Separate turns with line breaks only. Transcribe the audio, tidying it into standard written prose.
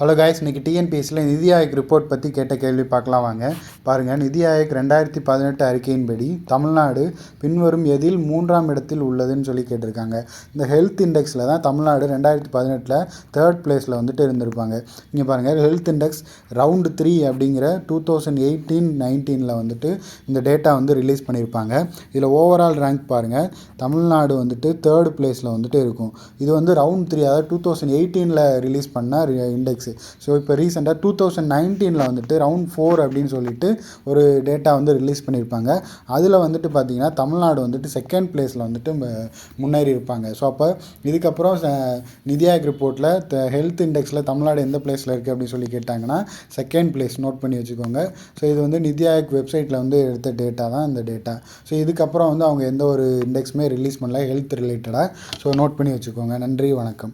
Hello guys, இன்றைக்கி டிஎன்பிஎஸ்சியில் நிதி Aayog report பற்றி கேட்ட கேள்வி பார்க்கலாம் வாங்க. பாருங்கள், நிதி ஆயோக் 2018 அறிக்கையின்படி தமிழ்நாடு பின்வரும் எதில் 3ஆம் இடத்தில் உள்ளதுன்னு சொல்லி கேட்டிருக்காங்க. இந்த ஹெல்த் இண்டெக்ஸில் தான் தமிழ்நாடு 2018 3rd பிளேஸில் வந்துட்டு இருந்திருப்பாங்க. இங்கே பாருங்கள், ஹெல்த் இண்டெக்ஸ் ரவுண்டு 3 அப்படிங்கிற 2018-19 வந்துட்டு இந்த டேட்டா வந்து ரிலீஸ் பண்ணியிருப்பாங்க. இதில் ஓவரால் ரேங்க் பாருங்கள், தமிழ்நாடு வந்துட்டு 3rd பிளேஸில் வந்துட்டு இருக்கும். இது வந்து ரவுண்ட் 3, அதாவது 2018 ரிலீஸ் பண்ண இண்டெக்ஸ். ஸோ இப்போ ரீசெண்டாக 2019 வந்துட்டு ரவுண்ட் 4 அப்படின்னு சொல்லிட்டு ஒரு டேட்டா வந்து ரிலீஸ் பண்ணியிருப்பாங்க. அதில் வந்துட்டு பார்த்திங்கன்னா தமிழ்நாடு வந்துட்டு 2nd பிளேஸில் வந்துட்டு முன்னேறி இருப்பாங்க. ஸோ அப்போ இதுக்கப்புறம் நிதி ஆயோக் ரிப்போர்ட்டில் ஹெல்த் இண்டெக்ஸில் தமிழ்நாடு எந்த பிளேஸில் இருக்குது அப்படின்னு சொல்லி கேட்டாங்கன்னா 2nd பிளேஸ் நோட் பண்ணி வச்சுக்கோங்க. ஸோ இது வந்து நிதி ஆயோக் வெப்சைட்டில் வந்து எடுத்த டேட்டா தான் இந்த டேட்டா. ஸோ இதுக்கப்புறம் வந்து அவங்க எந்த ஒரு இண்டெக்ஸுமே ரிலீஸ் பண்ணல ஹெல்த் ரிலேட்டடாக. ஸோ நோட் பண்ணி வச்சுக்கோங்க. நன்றி, வணக்கம்.